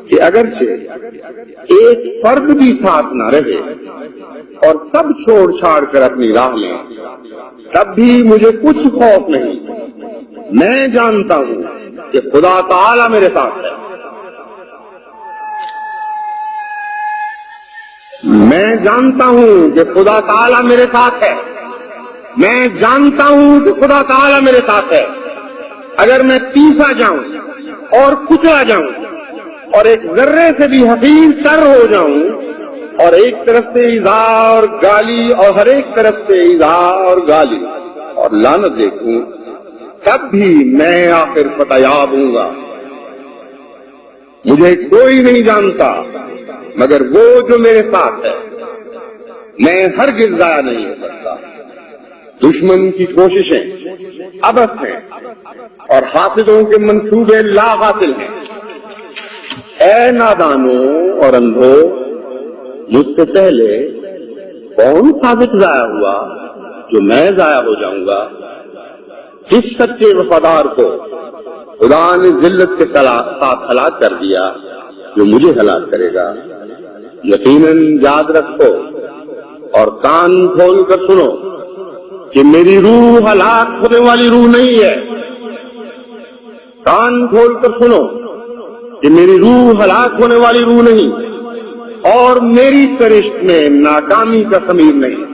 کہ اگرچہ ایک فرد بھی ساتھ نہ رہے اور سب چھوڑ چھاڑ کر اپنی راہ لیں تب بھی مجھے کچھ خوف نہیں، میں جانتا ہوں کہ خدا تعالی میرے ساتھ ہے، میں جانتا ہوں کہ خدا تعالی میرے ساتھ ہے، میں جانتا ہوں کہ خدا تعالی میرے ساتھ ہے۔ اگر میں پیسا جاؤں اور کچلا جاؤں اور ایک ذرے سے بھی حقیر تر ہو جاؤں اور ایک طرف سے ایذا اور گالی اور ہر ایک طرف سے ایذا اور گالی اور لعنت دیکھوں تب بھی میں آخر فتح یاب ہوں گا۔ مجھے کوئی نہیں جانتا مگر وہ جو میرے ساتھ ہے، میں ہرگز ضائع نہیں ہو سکتا۔ دشمن کی کوششیں عبث ہیں اور حاسدوں کے منصوبے لا حاصل ہیں۔ اے نادانوں اور اندھو، مجھ سے پہلے کون صادق ضائع ہوا جو میں ضائع ہو جاؤں گا؟ جس سچے وفادار کو خدا نے ذلت کے ساتھ ہلاک کر دیا جو مجھے ہلاک کرے گا۔ یقیناً یاد رکھو اور کان کھول کر سنو کہ میری روح ہلاک ہونے والی روح نہیں ہے۔ کان کھول کر سنو کہ میری روح ہلاک ہونے والی روح نہیں اور میری سرشت میں ناکامی کا خمیر نہیں۔